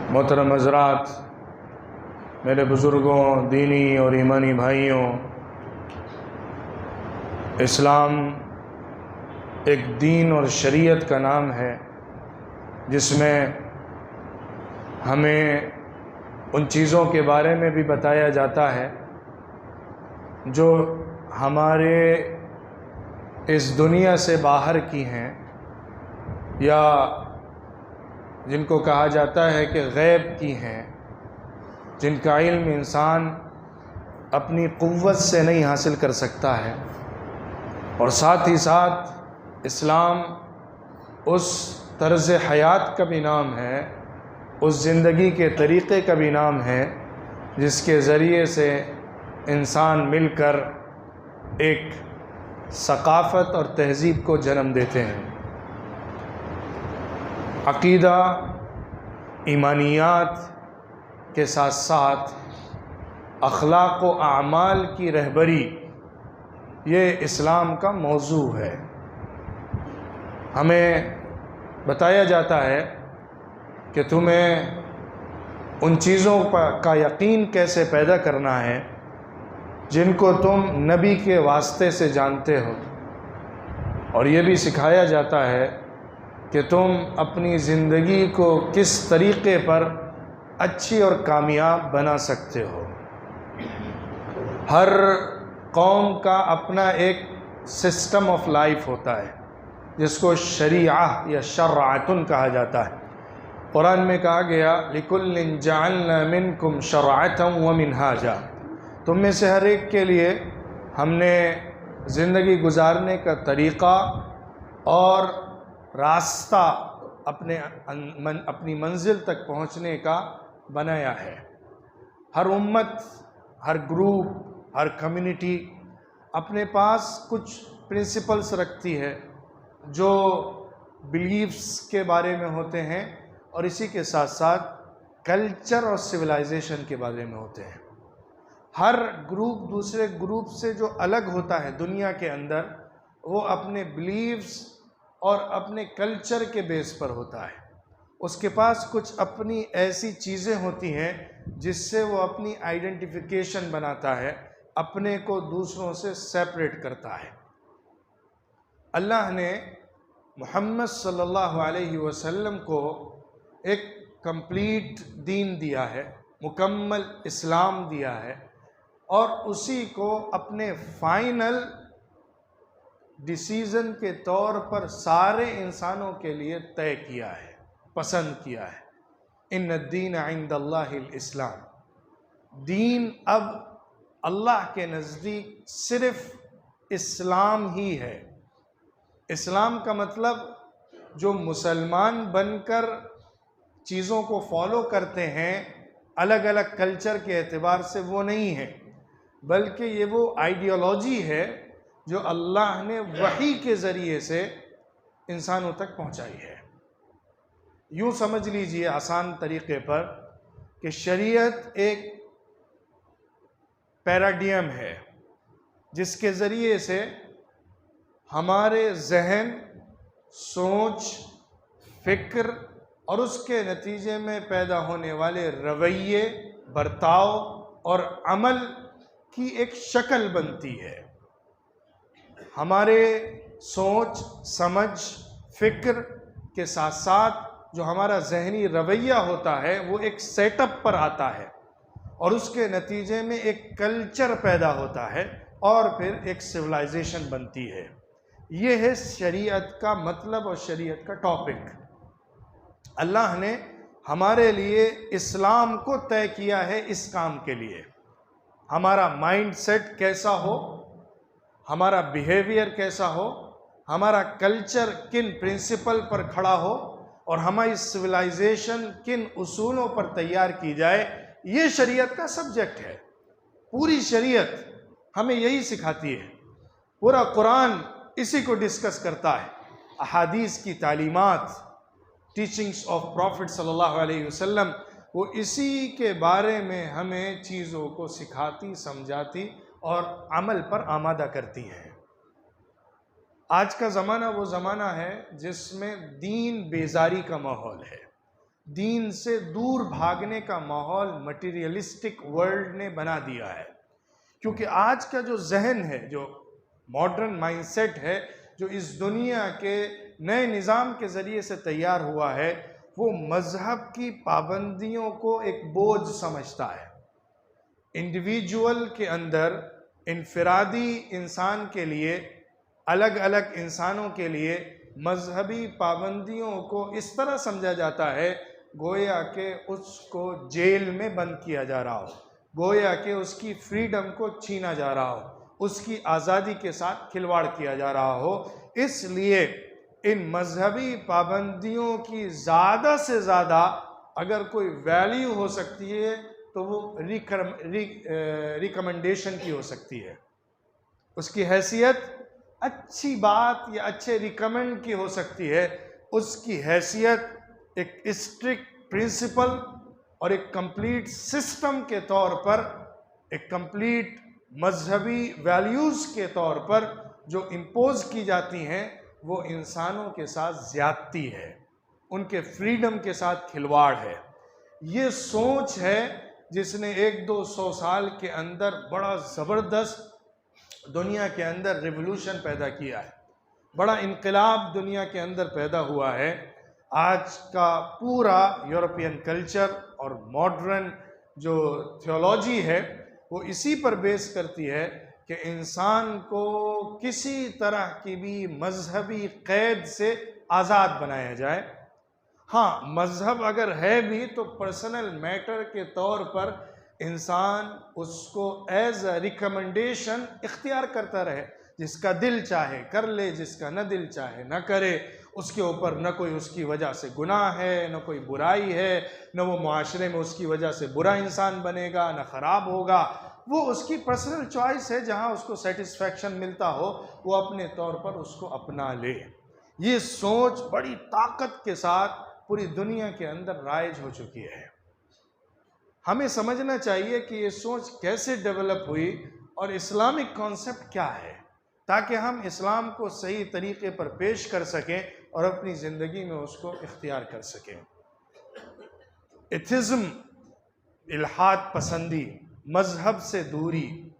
मोहतरम हज़रात, मेरे बुज़ुर्गों, दीनी और ईमानी भाइयों, इस्लाम एक दीन और शरीयत का नाम है जिसमें हमें उन चीज़ों के बारे में भी बताया जाता है जो हमारे इस दुनिया से बाहर की हैं या जिनको कहा जाता है कि गैब की हैं, जिनका इल्म इंसान अपनी क़ुव्वत से नहीं हासिल कर सकता है। और साथ ही साथ इस्लाम उस तर्ज़ हयात का भी नाम है, उस ज़िंदगी के तरीक़े का भी नाम है जिसके ज़रिए से इंसान मिलकर एक सक़ाफ़त और तहज़ीब को जन्म देते हैं। अक़ीदा, ईमानियात के साथ साथ अख़लाक़ व आमाल की रहबरी, ये इस्लाम का मौजू है। हमें बताया जाता है कि तुम्हें उन चीज़ों का यकीन कैसे पैदा करना है जिनको तुम नबी के वास्ते से जानते हो, और ये भी सिखाया जाता है कि तुम अपनी ज़िंदगी को किस तरीक़े पर अच्छी और कामयाब बना सकते हो। हर कौम का अपना एक सिस्टम ऑफ लाइफ होता है जिसको शरीआ या शरअतुन कहा जाता है। कुरान में कहा गया, लिकुल्लिन जअलना मिनकुम शरअतन व मिनहाजा, तुम में से हर एक के लिए हमने ज़िंदगी गुजारने का तरीक़ा और रास्ता अपनी मंजिल तक पहुँचने का बनाया है। हर उम्मत, हर ग्रुप, हर कम्युनिटी अपने पास कुछ प्रिंसिपल्स रखती है जो बिलीव्स के बारे में होते हैं, और इसी के साथ साथ कल्चर और सिविलाइजेशन के बारे में होते हैं। हर ग्रुप दूसरे ग्रुप से जो अलग होता है दुनिया के अंदर, वो अपने बिलीव्स और अपने कल्चर के बेस पर होता है। उसके पास कुछ अपनी ऐसी चीज़ें होती हैं जिससे वो अपनी आइडेंटिफिकेशन बनाता है, अपने को दूसरों से सेपरेट करता है। अल्लाह ने मोहम्मद सल्लल्लाहु अलैहि वसल्लम को एक कंप्लीट दीन दिया है, मुकम्मल इस्लाम दिया है, और उसी को अपने फाइनल डिसीज़न के तौर पर सारे इंसानों के लिए तय किया है, पसंद किया है। इन्नद्दीन इंदल्लाहिल इस्लाम, दीन अब अल्लाह के नज़दीक सिर्फ़ इस्लाम ही है। इस्लाम का मतलब जो मुसलमान बनकर चीज़ों को फॉलो करते हैं अलग अलग कल्चर के एतबार से, वो नहीं है, बल्कि ये वो आइडियोलॉजी है जो अल्लाह ने वही के ज़रिए से इंसानों तक पहुंचाई है। यूँ समझ लीजिए आसान तरीक़े पर कि शरीयत एक पैराडियम है जिसके ज़रिए से हमारे जहन, सोच, फ़िक्र और उसके नतीजे में पैदा होने वाले रवैये, बर्ताव और अमल की एक शक्ल बनती है। हमारे सोच, समझ, फ़िक्र के साथ साथ जो हमारा जहनी रवैया होता है वो एक सेटअप पर आता है, और उसके नतीजे में एक कल्चर पैदा होता है और फिर एक सिविलाइजेशन बनती है। ये है शरीयत का मतलब और शरीयत का टॉपिक। अल्लाह ने हमारे लिए इस्लाम को तय किया है इस काम के लिए। हमारा माइंड सेट कैसा हो, हमारा बिहेवियर कैसा हो, हमारा कल्चर किन प्रिंसिपल पर खड़ा हो, और हमारी सिविलाइजेशन किन उसूलों पर तैयार की जाए, ये शरीयत का सब्जेक्ट है। पूरी शरीयत हमें यही सिखाती है। पूरा कुरान इसी को डिस्कस करता है। अहादीस की तालीमात, टीचिंग्स ऑफ प्रॉफिट सल्लल्लाहु अलैहि वसल्लम, वो इसी के बारे में हमें चीज़ों को सिखाती, समझाती और अमल पर आमादा करती हैं। आज का ज़माना वो ज़माना है जिसमें दीन बेजारी का माहौल है। दीन से दूर भागने का माहौल मटीरियलिस्टिक वर्ल्ड ने बना दिया है। क्योंकि आज का जो जहन है, जो मॉडर्न माइंडसेट है, जो इस दुनिया के नए निज़ाम के ज़रिए से तैयार हुआ है, वो मज़हब की पाबंदियों को एक बोझ समझता है। इंडिविजुअल के अंदर, इनफरादी इंसान के लिए, अलग अलग इंसानों के लिए मजहबी पाबंदियों को इस तरह समझा जाता है गोया कि उसको जेल में बंद किया जा रहा हो, गोया कि उसकी फ्रीडम को छीना जा रहा हो, उसकी आज़ादी के साथ खिलवाड़ किया जा रहा हो। इसलिए इन मजहबी पाबंदियों की ज़्यादा से ज़्यादा अगर कोई वैल्यू हो सकती है तो वो रिकमेंडेशन की हो सकती है। उसकी हैसियत अच्छी बात या अच्छे रिकमेंड की हो सकती है। उसकी हैसियत एक स्ट्रिक्ट प्रिंसिपल और एक कंप्लीट सिस्टम के तौर पर, एक कंप्लीट मजहबी वैल्यूज़ के तौर पर जो इम्पोज की जाती हैं, वो इंसानों के साथ ज़्यादती है, उनके फ्रीडम के साथ खिलवाड़ है। ये सोच है जिसने 100-200 साल के अंदर बड़ा ज़बरदस्त दुनिया के अंदर रिवोल्यूशन पैदा किया है, बड़ा इनकलाब दुनिया के अंदर पैदा हुआ है। आज का पूरा यूरोपियन कल्चर और मॉडर्न जो थियोलॉजी है वो इसी पर बेस करती है कि इंसान को किसी तरह की भी मजहबी कैद से आज़ाद बनाया जाए। हाँ, मजहब अगर है भी तो पर्सनल मैटर के तौर पर इंसान उसको एज अ रिकमेंडेशन इख्तियार करता रहे, जिसका दिल चाहे कर ले, जिसका न दिल चाहे न करे। उसके ऊपर न कोई उसकी वजह से गुनाह है, न कोई बुराई है, न वो मुआशरे में उसकी वजह से बुरा इंसान बनेगा, न ख़राब होगा। वो उसकी पर्सनल चॉइस है, जहाँ उसको सेटिस्फैक्शन मिलता हो वो अपने तौर पर उसको अपना ले। ये सोच बड़ी ताकत के साथ पूरी दुनिया के अंदर राइज हो चुकी है। हमें समझना चाहिए कि ये सोच कैसे डेवलप हुई और इस्लामिक कॉन्सेप्ट क्या है, ताकि हम इस्लाम को सही तरीके पर पेश कर सकें और अपनी ज़िंदगी में उसको इख्तियार कर सकें। एथिज़्म, इल्हाद पसंदी, मज़हब से दूरी,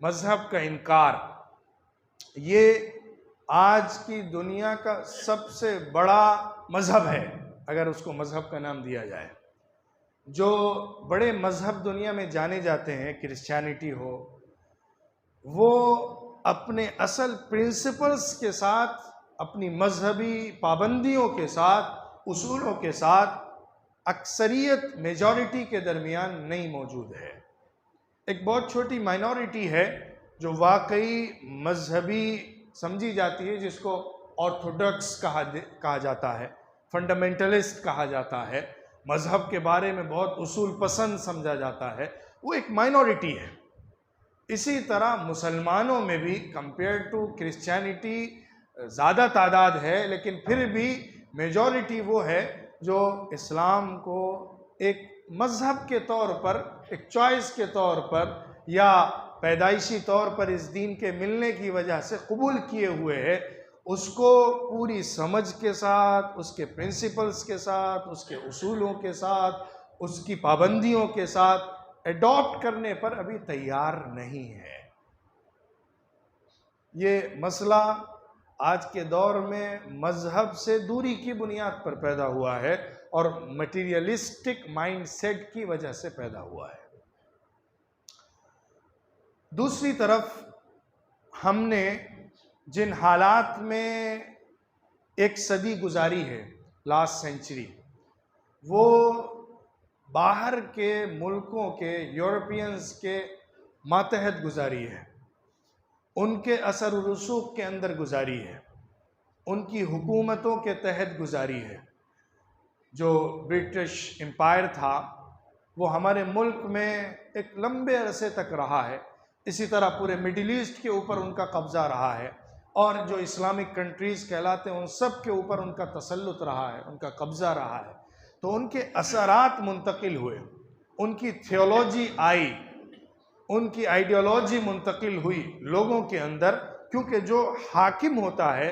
मज़हब का इनकार, ये आज की दुनिया का सबसे बड़ा मज़हब है, अगर उसको मज़हब का नाम दिया जाए। जो बड़े मज़हब दुनिया में जाने जाते हैं, क्रिश्चियनिटी हो, वो अपने असल प्रिंसिपल्स के साथ, अपनी मजहबी पाबंदियों के साथ, उसूलों के साथ अक्सरियत मेजॉरिटी के दरमियान नहीं मौजूद है। एक बहुत छोटी माइनॉरिटी है जो वाकई मजहबी समझी जाती है, जिसको ऑर्थोडॉक्स कहा जाता है, फंडामेंटलिस्ट कहा जाता है, मजहब के बारे में बहुत उसूल पसंद समझा जाता है। वो एक माइनॉरिटी है। इसी तरह मुसलमानों में भी कंपेयर टू क्रिश्चियनिटी ज़्यादा तादाद है, लेकिन फिर भी मेजॉरिटी वो है जो इस्लाम को एक मज़हब के तौर पर, एक चॉइस के तौर पर या पैदाइशी तौर पर इस दीन के मिलने की वजह से कबूल किए हुए है। उसको पूरी समझ के साथ, उसके प्रिंसिपल्स के साथ, उसके उसूलों के साथ, उसकी पाबंदियों के साथ एडॉप्ट करने पर अभी तैयार नहीं है। ये मसला आज के दौर में मजहब से दूरी की बुनियाद पर पैदा हुआ है और मटीरियलिस्टिक माइंडसेट की वजह से पैदा हुआ है। दूसरी तरफ हमने जिन हालात में एक सदी गुजारी है, लास्ट सेंचुरी, वो बाहर के मुल्कों के, यूरोपियंस के मातहत गुजारी है, उनके असर व रसूख के अंदर गुजारी है, उनकी हुकूमतों के तहत गुजारी है। जो ब्रिटिश एम्पायर था वो हमारे मुल्क में एक लंबे अरसे तक रहा है। इसी तरह पूरे मिडिल ईस्ट के ऊपर उनका कब्ज़ा रहा है, और जो इस्लामिक कंट्रीज़ कहलाते हैं उन सब के ऊपर उनका तसल्लुत रहा है, उनका कब्ज़ा रहा है। तो उनके असरात मुंतकिल हुए, उनकी थियोलॉजी आई, उनकी आइडियोलॉजी मुंतकिल हुई लोगों के अंदर। क्योंकि जो हाकिम होता है,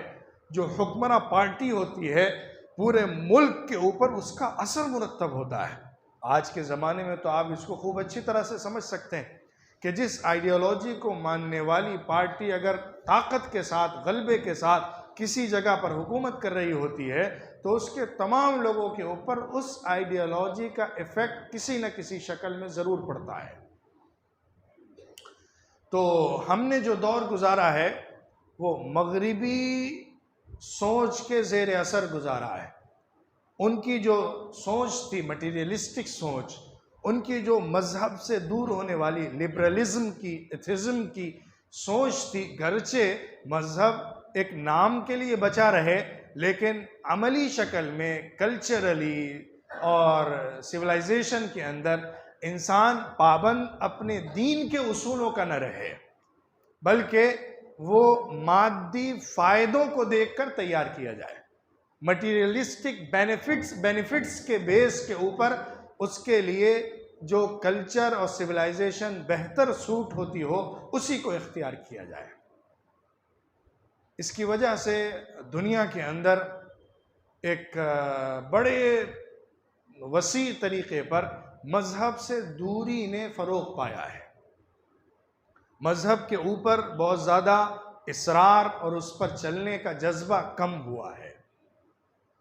जो हुक्मरान पार्टी होती है, पूरे मुल्क के ऊपर उसका असर मुरतब होता है। आज के ज़माने में तो आप इसको खूब अच्छी तरह से समझ सकते हैं कि जिस आइडियोलॉजी को मानने वाली पार्टी अगर ताकत के साथ, गलबे के साथ किसी जगह पर हुकूमत कर रही होती है तो उसके तमाम लोगों के ऊपर उस आइडियोलॉजी का इफ़ेक्ट किसी न किसी शक्ल में ज़रूर पड़ता है। तो हमने जो दौर गुजारा है वो मगरिबी सोच के ज़ेर असर गुजारा है। उनकी जो सोच थी मटीरियलिस्टिक सोच, उनकी जो मज़हब से दूर होने वाली लिबरलिज़म की, एथिज़म की सोच थी, गरचे मज़हब एक नाम के लिए बचा रहे लेकिन अमली शक्ल में, कल्चरली और सिविलाइजेशन के अंदर इंसान पाबंद अपने दीन के उसूलों का न रहे, बल्कि वो मादी फ़ायदों को देखकर तैयार किया जाए। मटीरियलिस्टिक बेनिफिट्स के बेस के ऊपर उसके लिए जो कल्चर और सिविलाइजेशन बेहतर सूट होती हो उसी को इख्तियार किया जाए। इसकी वजह से दुनिया के अंदर एक बड़े वसी तरीके पर मज़हब से दूरी ने फ़रोग़ पाया है। मज़हब के ऊपर बहुत ज़्यादा इसरार और उस पर चलने का जज्बा कम हुआ है,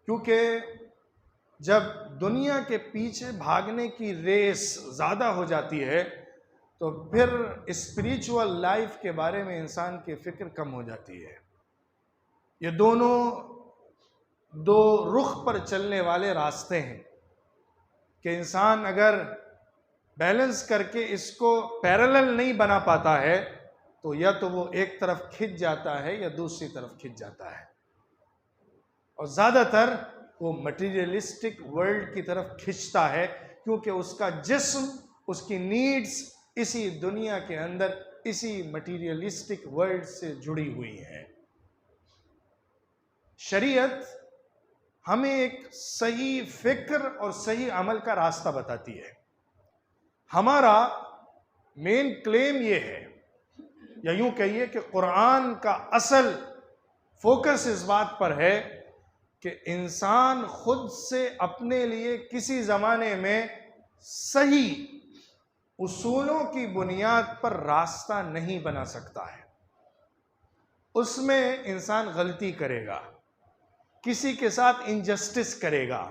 क्योंकि जब दुनिया के पीछे भागने की रेस ज़्यादा हो जाती है तो फिर स्पिरिचुअल लाइफ के बारे में इंसान की फ़िक्र कम हो जाती है। ये दोनों दो रुख पर चलने वाले रास्ते हैं कि इंसान अगर बैलेंस करके इसको पैरेलल नहीं बना पाता है तो या तो वो एक तरफ खिंच जाता है या दूसरी तरफ खिंच जाता है, और ज़्यादातर वो मटीरियलिस्टिक वर्ल्ड की तरफ खिंचता है क्योंकि उसका जिस्म, उसकी नीड्स इसी दुनिया के अंदर इसी मटीरियलिस्टिक वर्ल्ड से जुड़ी हुई है। शरीयत हमें एक सही फिक्र और सही अमल का रास्ता बताती है। हमारा मेन क्लेम ये है, या यूं कहिए कि कुरान का असल फोकस इस बात पर है कि इंसान खुद से अपने लिए किसी ज़माने में सही उसूलों की बुनियाद पर रास्ता नहीं बना सकता है। उसमें इंसान गलती करेगा, किसी के साथ इनजस्टिस करेगा,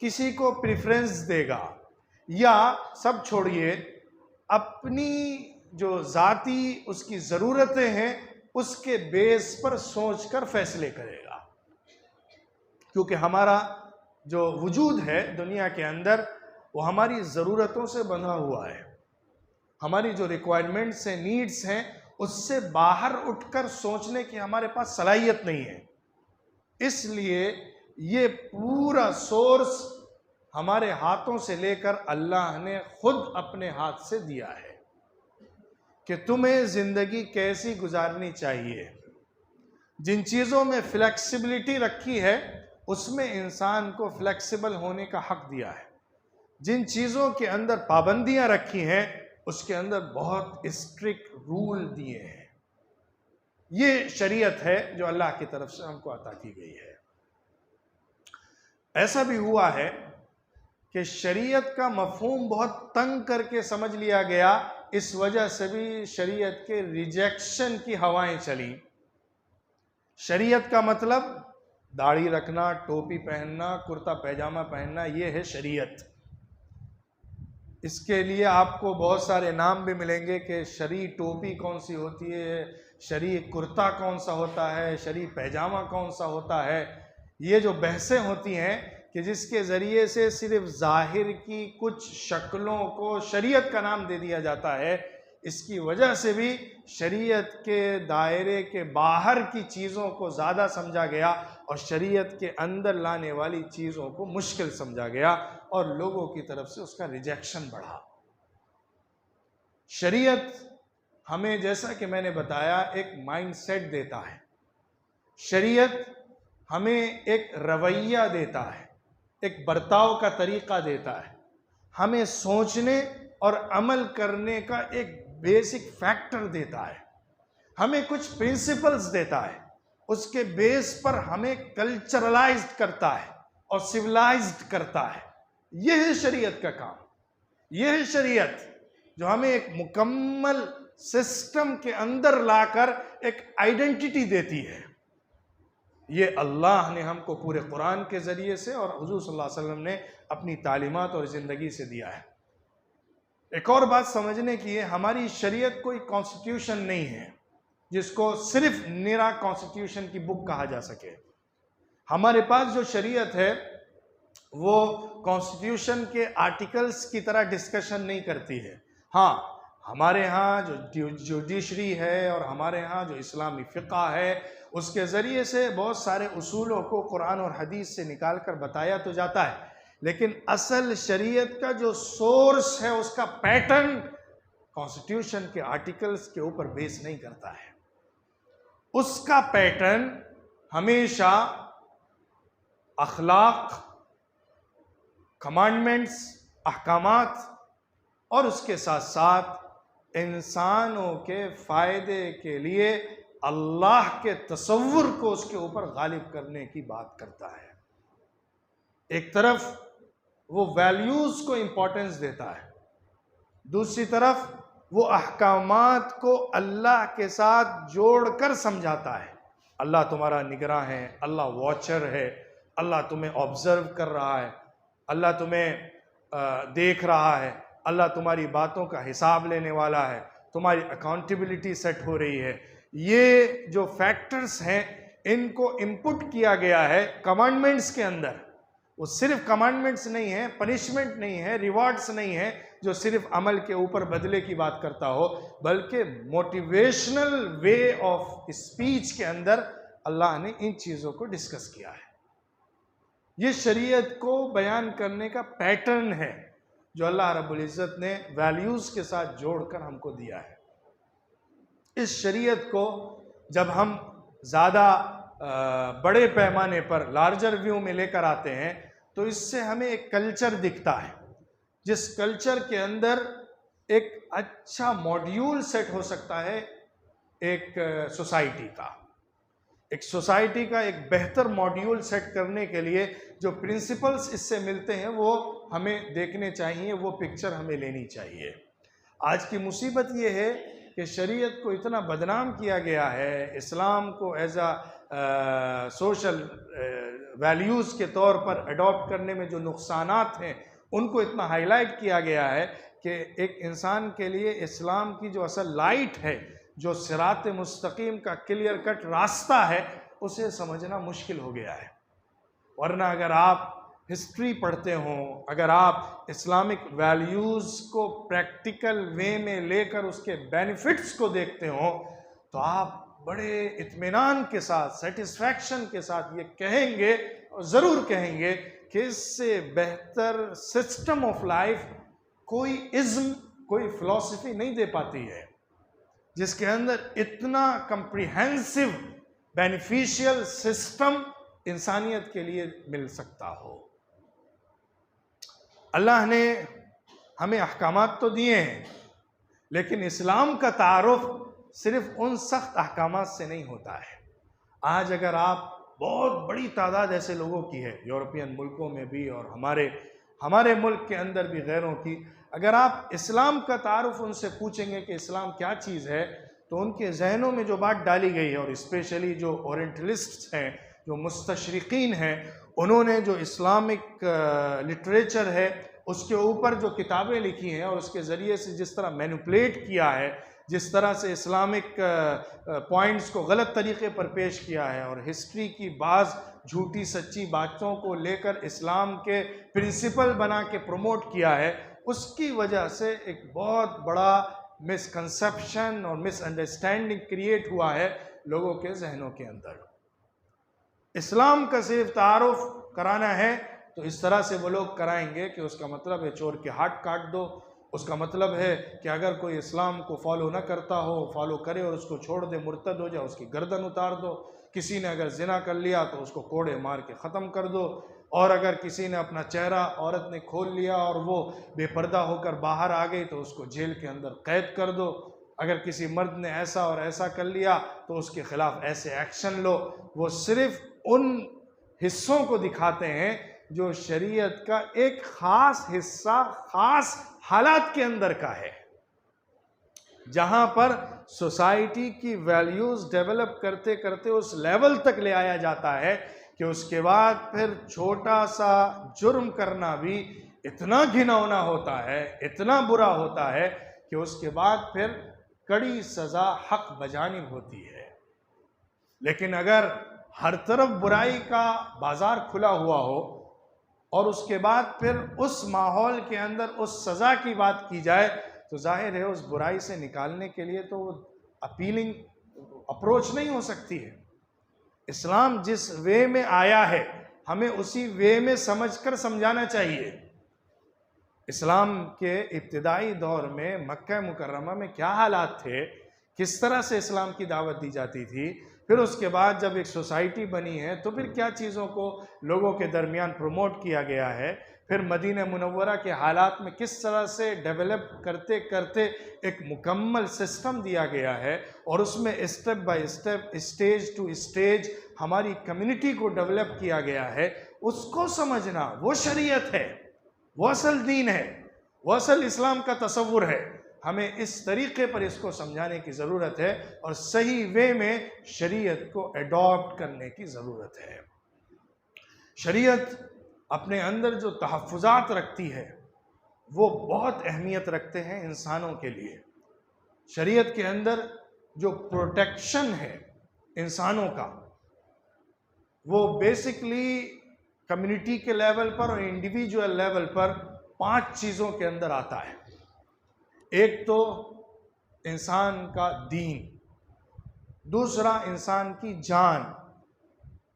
किसी को प्रेफरेंस देगा, या सब छोड़िए अपनी जो ज़ाती उसकी ज़रूरतें हैं उसके बेस पर सोचकर फैसले करेगा। क्योंकि हमारा जो वजूद है दुनिया के अंदर वो हमारी ज़रूरतों से बंधा हुआ है। हमारी जो रिक्वायरमेंट्स हैं, नीड्स हैं, उससे बाहर उठकर सोचने की हमारे पास सलाहियत नहीं है। इसलिए ये पूरा सोर्स हमारे हाथों से लेकर अल्लाह ने खुद अपने हाथ से दिया है कि तुम्हें ज़िंदगी कैसी गुजारनी चाहिए। जिन चीज़ों में फ्लेक्सिबिलिटी रखी है उसमें इंसान को फ्लेक्सिबल होने का हक दिया है। जिन चीज़ों के अंदर पाबंदियां रखी हैं उसके अंदर बहुत स्ट्रिक्ट रूल दिए हैं। ये शरीयत है जो अल्लाह की तरफ से हमको अता की गई है। ऐसा भी हुआ है कि शरीयत का मफहूम बहुत तंग करके समझ लिया गया, इस वजह से भी शरीयत के रिजेक्शन की हवाएं चली। शरीयत का मतलब दाढ़ी रखना, टोपी पहनना, कुर्ता पैजामा पहनना, ये है शरीयत। इसके लिए आपको बहुत सारे नाम भी मिलेंगे कि शरी टोपी कौन सी होती है, शरी कुर्ता कौन सा होता है, शरी पैजामा कौन सा होता है। ये जो बहसें होती हैं कि जिसके ज़रिए से सिर्फ ज़ाहिर की कुछ शक्लों को शरीयत का नाम दे दिया जाता है, इसकी वजह से भी शरीयत के दायरे के बाहर की चीज़ों को ज़्यादा समझा गया और शरीयत के अंदर लाने वाली चीज़ों को मुश्किल समझा गया और लोगों की तरफ से उसका रिजेक्शन बढ़ा। शरीयत हमें, जैसा कि मैंने बताया, एक माइंडसेट देता है। शरीयत हमें एक रवैया देता है, एक बर्ताव का तरीक़ा देता है, हमें सोचने और अमल करने का एक बेसिक फैक्टर देता है, हमें कुछ प्रिंसिपल्स देता है, उसके बेस पर हमें कल्चरलाइज्ड करता है, और सिविलाइज्ड करता है। यह है शरीयत का काम। यह है शरीयत जो हमें एक मुकम्मल सिस्टम के अंदर लाकर एक आइडेंटिटी देती है। ये अल्लाह ने हमको पूरे कुरान के ज़रिए से और हुज़ूर सल्लल्लाहु अलैहि वसल्लम ने अपनी तालीमात और ज़िंदगी से दिया है। एक और बात समझने की है, हमारी शरीयत कोई कॉन्स्टिट्यूशन नहीं है जिसको सिर्फ निरा कॉन्स्टिट्यूशन की बुक कहा जा सके। हमारे पास जो शरीयत है वो कॉन्स्टिट्यूशन के आर्टिकल्स की तरह डिस्कशन नहीं करती है। हाँ, हमारे यहाँ जो जुडिशरी है और हमारे यहाँ जो इस्लामी फ़िक़्ह है, उसके ज़रिए से बहुत सारे उसूलों को कुरान और हदीस से निकाल कर बताया तो जाता है, लेकिन असल शरीयत का जो सोर्स है, उसका पैटर्न कॉन्स्टिट्यूशन के आर्टिकल्स के ऊपर बेस नहीं करता है। उसका पैटर्न हमेशा अखलाक, कमांडमेंट्स, अहकामात और उसके साथ साथ इंसानों के फ़ायदे के लिए अल्लाह के तसव्वुर को उसके ऊपर गालिब करने की बात करता है। एक तरफ वो वैल्यूज़ को इम्पोर्टेंस देता है, दूसरी तरफ वो अहकामात को अल्लाह के साथ जोड़कर समझाता है। अल्लाह तुम्हारा निगरान है, अल्लाह वॉचर है, अल्लाह तुम्हें ऑब्जर्व कर रहा है, अल्लाह तुम्हें देख रहा है, अल्लाह तुम्हारी बातों का हिसाब लेने वाला है, तुम्हारी अकाउंटेबिलिटी सेट हो रही है। ये जो फैक्टर्स हैं, इनको इनपुट किया गया है कमांडमेंट्स के अंदर। वो सिर्फ कमांडमेंट्स नहीं है, पनिशमेंट नहीं है, रिवार्ड्स नहीं है जो सिर्फ अमल के ऊपर बदले की बात करता हो, बल्कि मोटिवेशनल वे ऑफ स्पीच के अंदर अल्लाह ने इन चीज़ों को डिस्कस किया है। ये शरीयत को बयान करने का पैटर्न है जो अल्लाह रब्बुल इज़्ज़त ने वैल्यूज़ के साथ जोड़कर हमको दिया है। इस शरीयत को जब हम ज़्यादा बड़े पैमाने पर लार्जर व्यू में लेकर आते हैं तो इससे हमें एक कल्चर दिखता है, जिस कल्चर के अंदर एक अच्छा मॉड्यूल सेट हो सकता है एक सोसाइटी का। एक सोसाइटी का एक बेहतर मॉड्यूल सेट करने के लिए जो प्रिंसिपल्स इससे मिलते हैं वो हमें देखने चाहिए, वो पिक्चर हमें लेनी चाहिए। आज की मुसीबत ये है कि शरीयत को इतना बदनाम किया गया है, इस्लाम को एज आ सोशल वैल्यूज़ के तौर पर अडॉप्ट करने में जो नुकसानात हैं उनको इतना हाईलाइट किया गया है कि एक इंसान के लिए इस्लाम की जो असल लाइट है, जो सिरात मुस्तकीम का क्लियर कट रास्ता है, उसे समझना मुश्किल हो गया है। वरना अगर आप हिस्ट्री पढ़ते हों, अगर आप इस्लामिक वैल्यूज़ को प्रैक्टिकल वे में लेकर उसके बेनिफिट्स को देखते हों, तो आप बड़े इत्मीनान के साथ, सेटिस्फैक्शन के साथ ये कहेंगे और ज़रूर कहेंगे कि इससे बेहतर सिस्टम ऑफ लाइफ कोई इज़्म, कोई फ़िलॉसफी नहीं दे पाती है, जिसके अंदर इतना कम्प्रिहेंसिव बेनिफिशियल सिस्टम इंसानियत के लिए मिल सकता हो। अल्लाह ने हमें अहकामात तो दिए हैं, लेकिन इस्लाम का तारुफ सिर्फ उन सख्त अहकामात से नहीं होता है। आज अगर आप बहुत बड़ी तादाद ऐसे लोगों की है, यूरोपियन मुल्कों में भी और हमारे मुल्क के अंदर भी गैरों की, अगर आप इस्लाम का तारुफ उनसे पूछेंगे कि इस्लाम क्या चीज़ है, तो उनके जहनों में जो बात डाली गई है, और स्पेशली जो ओरिएंटलिस्ट्स हैं, जो मुस्तशरिकीन हैं, उन्होंने जो इस्लामिक लिटरेचर है उसके ऊपर जो किताबें लिखी हैं और उसके ज़रिए से जिस तरह मैनिपुलेट किया है, जिस तरह से इस्लामिक पॉइंट्स को गलत तरीके पर पेश किया है और हिस्ट्री की बाज़ झूठी सच्ची बातों को लेकर इस्लाम के प्रिंसिपल बना के प्रमोट किया है, उसकी वजह से एक बहुत बड़ा मिसकंसेप्शन और मिसअंडरस्टैंडिंग क्रिएट हुआ है लोगों के जहनों के अंदर। इस्लाम का सिर्फ तारुफ कराना है तो इस तरह से वो लोग कराएंगे कि उसका मतलब है चोर के हाथ काट दो, उसका मतलब है कि अगर कोई इस्लाम को फॉलो ना करता हो, फॉलो करे और उसको छोड़ दे, मुर्तद हो जाए, उसकी गर्दन उतार दो। किसी ने अगर जिना कर लिया तो उसको कोड़े मार के ख़त्म कर दो, और अगर किसी ने अपना चेहरा औरत ने खोल लिया और वो बेपर्दा होकर बाहर आ गई तो उसको जेल के अंदर कैद कर दो। अगर किसी मर्द ने ऐसा और ऐसा कर लिया तो उसके ख़िलाफ़ ऐसे एक्शन लो। वो सिर्फ़ उन हिस्सों को दिखाते हैं जो शरीयत का एक खास हिस्सा खास हालात के अंदर का है, जहां पर सोसाइटी की वैल्यूज डेवलप करते करते उस लेवल तक ले आया जाता है कि उसके बाद फिर छोटा सा जुर्म करना भी इतना घिनौना होता है, इतना बुरा होता है कि उसके बाद फिर कड़ी सजा हक बजानी होती है। लेकिन अगर हर तरफ बुराई का बाजार खुला हुआ हो और उसके बाद फिर उस माहौल के अंदर उस सजा की बात की जाए, तो जाहिर है उस बुराई से निकालने के लिए तो अपीलिंग अप्रोच नहीं हो सकती है। इस्लाम जिस वे में आया है हमें उसी वे में समझकर समझाना चाहिए। इस्लाम के इब्तिदाई दौर में मक्का मुकर्रमा में क्या हालात थे, किस तरह से इस्लाम की दावत दी जाती थी, फिर उसके बाद जब एक सोसाइटी बनी है तो फिर क्या चीज़ों को लोगों के दरमियान प्रमोट किया गया है, फिर मदीना मुनव्वरा के हालात में किस तरह से डेवलप करते करते एक मुकम्मल सिस्टम दिया गया है और उसमें step by step, stage to stage हमारी कम्युनिटी को डेवलप किया गया है, उसको समझना वो शरीयत है, वो असल दीन है, वो असल इस्लाम का तसव्वुर है। हमें इस तरीके पर इसको समझाने की ज़रूरत है और सही वे में शरीयत को एडॉप्ट करने की ज़रूरत है। शरीयत अपने अंदर जो तहफ़्फ़ुज़ात रखती है वो बहुत अहमियत रखते हैं इंसानों के लिए। शरीयत के अंदर जो प्रोटेक्शन है इंसानों का, वो बेसिकली कम्युनिटी के लेवल पर और इंडिविजुअल लेवल पर 5 चीज़ों के अंदर आता है। एक तो इंसान का दीन, दूसरा इंसान की जान,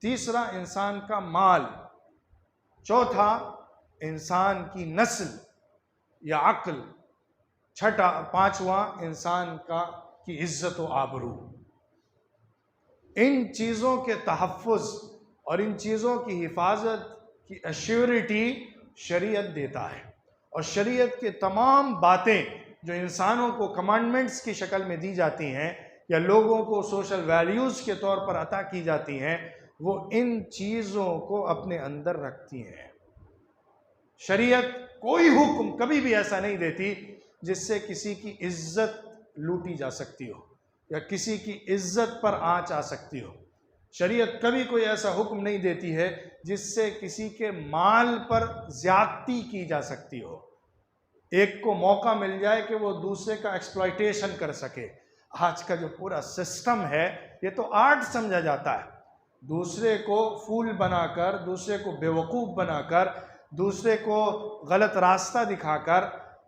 तीसरा इंसान का माल, चौथा इंसान की नस्ल या अक्ल, छठा पांचवा इंसान की इज्जत व आबरू। इन चीज़ों के तहफ़्फ़ुज़ और इन चीज़ों की हिफाजत की एश्योरिटी शरीयत देता है। और शरीयत के तमाम बातें जो इंसानों को कमांडमेंट्स की शक्ल में दी जाती हैं या लोगों को सोशल वैल्यूज़ के तौर पर अता की जाती हैं, वो इन चीज़ों को अपने अंदर रखती हैं। शरीयत कोई हुक्म कभी भी ऐसा नहीं देती जिससे किसी की इज्जत लूटी जा सकती हो या किसी की इज्जत पर आंच आ सकती हो। शरीयत कभी कोई ऐसा हुक्म नहीं देती है जिससे किसी के माल पर ज्यादती की जा सकती हो, एक को मौका मिल जाए कि वो दूसरे का एक्सप्लॉयटेशन कर सके। आज का जो पूरा सिस्टम है ये तो आर्ट समझा जाता है। दूसरे को फूल बनाकर, दूसरे को बेवकूफ़ बनाकर, दूसरे को गलत रास्ता दिखाकर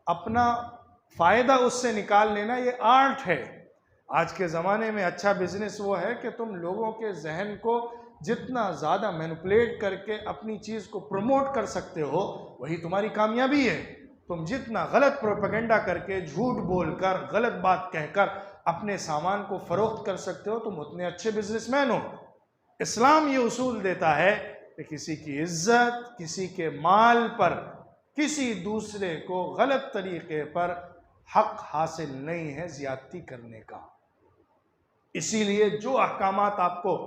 अपना फ़ायदा उससे निकाल लेना, ये आर्ट है। आज के ज़माने में अच्छा बिजनेस वो है कि तुम लोगों के जहन को जितना ज़्यादा मैनिपुलेट करके अपनी चीज़ को प्रमोट कर सकते हो वही तुम्हारी कामयाबी है। तुम जितना गलत प्रोपेगेंडा करके, झूठ बोलकर, गलत बात कहकर अपने सामान को फ़रोख्त कर सकते हो, तुम उतने अच्छे बिजनेसमैन हो। इस्लाम ये उसूल देता है कि किसी की इज्जत, किसी के माल पर किसी दूसरे को गलत तरीके पर हक हासिल नहीं है ज़्यादती करने का। इसीलिए जो अहकामात आपको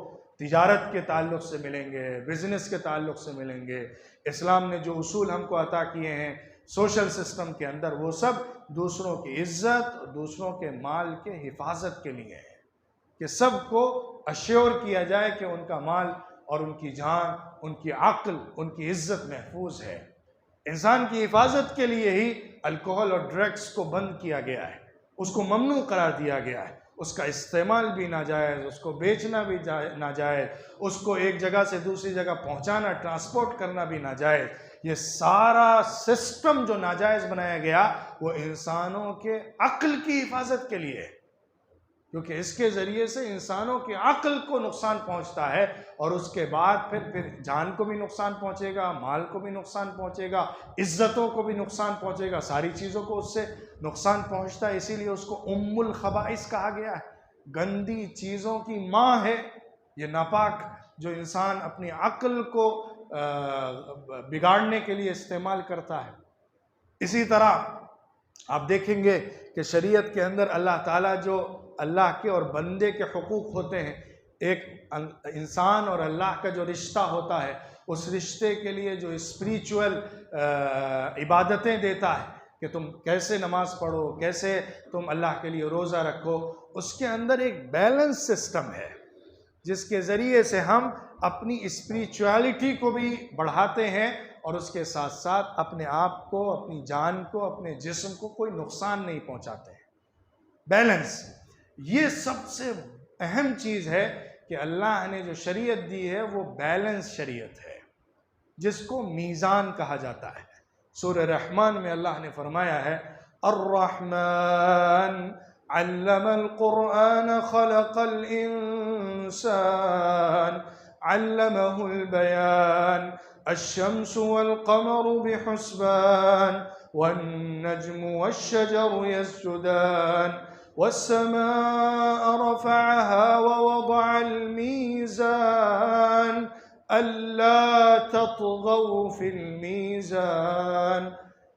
तिजारत के ताल्लुक़ से मिलेंगे, बिजनेस के ताल्लुक़ से मिलेंगे, इस्लाम ने जो उसूल हमको अता किए हैं सोशल सिस्टम के अंदर, वो सब दूसरों की इज्जत, दूसरों के माल के हिफाजत के लिए है कि सबको अश्योर किया जाए कि उनका माल और उनकी जान, उनकी अक्ल, उनकी इज्जत महफूज है। इंसान की हिफाजत के लिए ही अल्कोहल और ड्रग्स को बंद किया गया है, उसको ममनू करार दिया गया है, उसका इस्तेमाल भी नाजायज़, उसको बेचना भी नाजायज़, उसको एक जगह से दूसरी जगह पहुंचाना, ट्रांसपोर्ट करना भी नाजायज़। ये सारा सिस्टम जो नाजायज़ बनाया गया वो इंसानों के अक्ल की हिफाजत के लिए है, क्योंकि इसके ज़रिए से इंसानों के अक्ल को नुकसान पहुंचता है और उसके बाद फिर जान को भी नुकसान पहुंचेगा, माल को भी नुकसान पहुंचेगा, इज्जतों को भी नुकसान पहुंचेगा, सारी चीज़ों को उससे नुकसान पहुंचता है। इसीलिए उसको उम्मुल खबाइस कहा गया है, गंदी चीज़ों की माँ है ये नापाक, जो इंसान अपनी अक्ल को बिगाड़ने के लिए इस्तेमाल करता है। इसी तरह आप देखेंगे कि शरीयत के अंदर अल्लाह ताला जो अल्लाह के और बंदे के हुकूक होते हैं, एक इंसान और अल्लाह का जो रिश्ता होता है उस रिश्ते के लिए जो स्पिरिचुअल इबादतें देता है कि तुम कैसे नमाज पढ़ो, कैसे तुम अल्लाह के लिए रोज़ा रखो, उसके अंदर एक बैलेंस सिस्टम है जिसके ज़रिए से हम अपनी स्पिरिचुअलिटी को भी बढ़ाते हैं और उसके साथ साथ अपने आप को, अपनी जान को, अपने जिस्म को कोई नुकसान नहीं पहुंचाते हैं। बैलेंस, ये सबसे अहम चीज़ है कि अल्लाह ने जो शरीयत दी है वो बैलेंस शरीयत है, जिसको मीज़ान कहा जाता है। सूरह रहमान में अल्लाह ने फरमाया है, अर्रहमान अल्लमल कुरआन खलक़ल इंसान अल्लमहुल बयान अश्शम्सु वल क़मरु बिहुस्बान वन्नज्मु वश्शजरु यस्जुदान वस्समाअ रफ़अहा ववदअल मीज़ान अल्ला तत्गौ फिल मीज़ान।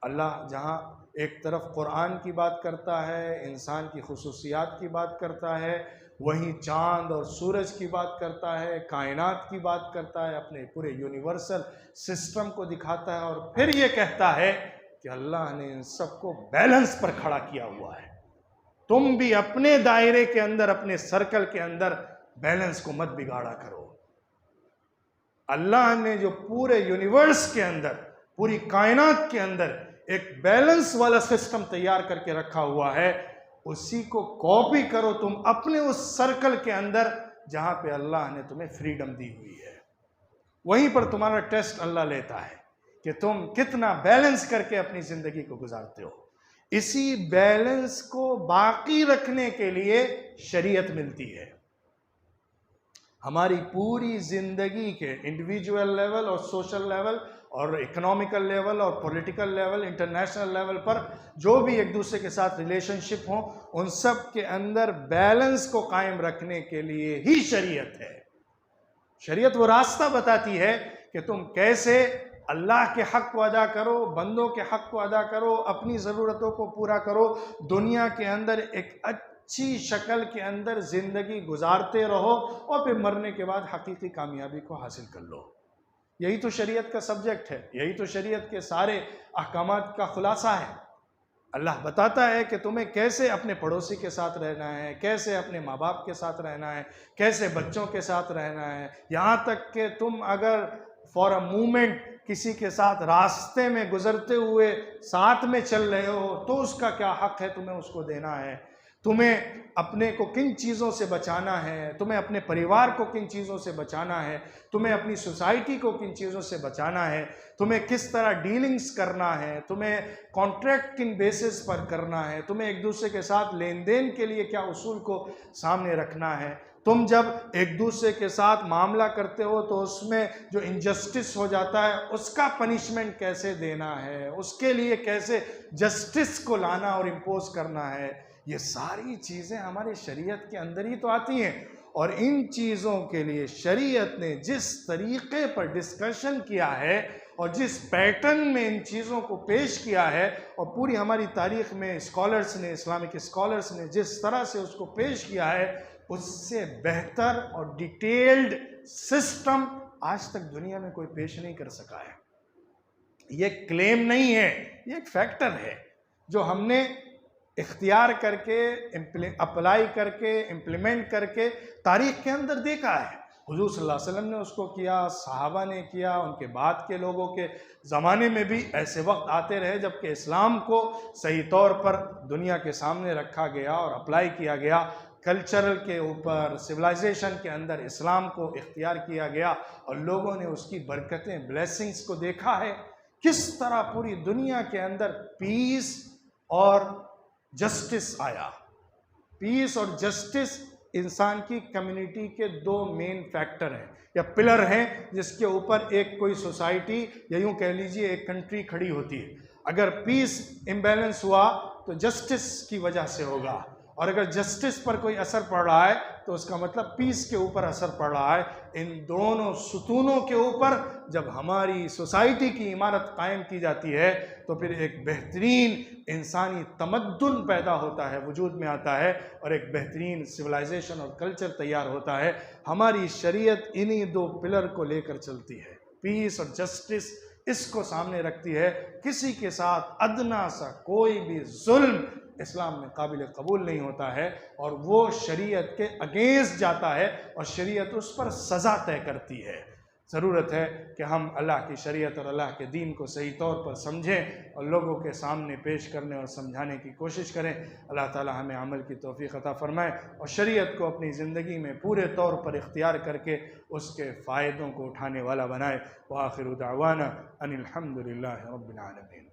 अल्लाह जहाँ एक तरफ कुरान की बात करता है, इंसान की खुसूसियात की बात करता है, वहीं चाँद और सूरज की बात करता है, कायनात की बात करता है, अपने पूरे यूनिवर्सल सिस्टम को दिखाता है और फिर ये कहता है कि अल्लाह ने इन सबको बैलेंस पर खड़ा किया हुआ है। तुम भी अपने दायरे के अंदर, अपने सर्कल के अंदर बैलेंस को मत बिगाड़ा करो। अल्लाह ने जो पूरे यूनिवर्स के अंदर, पूरी कायनात के अंदर एक बैलेंस वाला सिस्टम तैयार करके रखा हुआ है, उसी को कॉपी करो तुम अपने उस सर्कल के अंदर जहां पे अल्लाह ने तुम्हें फ्रीडम दी हुई है। वहीं पर तुम्हारा टेस्ट अल्लाह लेता है कि तुम कितना बैलेंस करके अपनी जिंदगी को गुजारते हो। इसी बैलेंस को बाकी रखने के लिए शरीयत मिलती है। हमारी पूरी जिंदगी के इंडिविजुअल लेवल और सोशल लेवल और इकोनॉमिकल लेवल और पॉलिटिकल लेवल, इंटरनेशनल लेवल पर जो भी एक दूसरे के साथ रिलेशनशिप हो, उन सब के अंदर बैलेंस को कायम रखने के लिए ही शरीयत है। शरीयत वो रास्ता बताती है कि तुम कैसे अल्लाह के हक़ को अदा करो, बंदों के हक़ को अदा करो, अपनी ज़रूरतों को पूरा करो, दुनिया के अंदर एक अच्छी शक्ल के अंदर ज़िंदगी गुजारते रहो और फिर मरने के बाद हकीकी कामयाबी को हासिल कर लो। यही तो शरीयत का सब्जेक्ट है, यही तो शरीयत के सारे अहकामात का खुलासा है। अल्लाह बताता है कि तुम्हें कैसे अपने पड़ोसी के साथ रहना है, कैसे अपने माँ बाप के साथ रहना है, कैसे बच्चों के साथ रहना है, यहाँ तक कि तुम अगर फॉर अ मोमेंट किसी के साथ रास्ते में गुजरते हुए साथ में चल रहे हो तो उसका क्या हक़ है, तुम्हें उसको देना है। तुम्हें अपने को किन चीज़ों से बचाना है, तुम्हें अपने परिवार को किन चीज़ों से बचाना है, तुम्हें अपनी सोसाइटी को किन चीज़ों से बचाना है, तुम्हें किस तरह डीलिंग्स करना है, तुम्हें कॉन्ट्रैक्ट किन बेसिस पर करना है, तुम्हें एक दूसरे के साथ लेन देन के लिए क्या उसूल को सामने रखना है। तुम जब एक दूसरे के साथ मामला करते हो तो उसमें जो इनजस्टिस हो जाता है उसका पनिशमेंट कैसे देना है, उसके लिए कैसे जस्टिस को लाना और इम्पोज करना है, ये सारी चीज़ें हमारी शरीयत के अंदर ही तो आती हैं। और इन चीज़ों के लिए शरीयत ने जिस तरीक़े पर डिस्कशन किया है और जिस पैटर्न में इन चीज़ों को पेश किया है और पूरी हमारी तारीख़ में स्कॉलर्स ने, इस्लामिक स्कॉलर्स ने जिस तरह से उसको पेश किया है, उससे बेहतर और डिटेल्ड सिस्टम आज तक दुनिया में कोई पेश नहीं कर सका है। ये क्लेम नहीं है, ये एक फैक्टर है जो हमने इख्तियार करके, अप्लाई करके, इम्प्लीमेंट करके तारीख़ के अंदर देखा है। हुजूर सल्लल्लाहु अलैहि वसल्लम ने उसको किया, सहाबा ने किया, उनके बाद के लोगों के ज़माने में भी ऐसे वक्त आते रहे जबकि इस्लाम को सही तौर पर दुनिया के सामने रखा गया और अप्लाई किया गया। कल्चरल के ऊपर, सिविलाइजेशन के अंदर इस्लाम को इख्तियार किया गया और लोगों ने उसकी बरकतें, ब्लेसिंग्स को देखा है। किस तरह पूरी दुनिया के अंदर पीस और जस्टिस आया। पीस और जस्टिस इंसान की कम्युनिटी के दो मेन फैक्टर हैं या पिलर हैं जिसके ऊपर एक कोई सोसाइटी या यूँ कह लीजिए एक कंट्री खड़ी होती है। अगर पीस इम्बैलेंस हुआ तो जस्टिस की वजह से होगा, और अगर जस्टिस पर कोई असर पड़ रहा है तो उसका मतलब पीस के ऊपर असर पड़ रहा है। इन दोनों सुतूनों के ऊपर जब हमारी सोसाइटी की इमारत कायम की जाती है तो फिर एक बेहतरीन इंसानी तमद्दुन पैदा होता है, वजूद में आता है, और एक बेहतरीन सिविलाइजेशन और कल्चर तैयार होता है। हमारी शरीयत इन्हीं दो पिलर को लेकर चलती है। पीस और जस्टिस इसको सामने रखती है। किसी के साथ अदना सा कोई भी जुल्म इस्लाम में काबिल कबूल नहीं होता है, और वो शरीयत के अगेंस्ट जाता है और शरीयत उस पर सज़ा तय करती है। ज़रूरत है कि हम अल्लाह की शरीयत और अल्लाह के दीन को सही तौर पर समझें और लोगों के सामने पेश करने और समझाने की कोशिश करें। अल्लाह ताला हमें अमल की तौफीक अता फरमाए और शरीयत को अपनी ज़िंदगी में पूरे तौर पर इख्तियार करके उसके फ़ायदों को उठाने वाला बनाए। व आखिरु दावाना अनिल हम्दुलिल्लाहि रब्बिल आलमीन।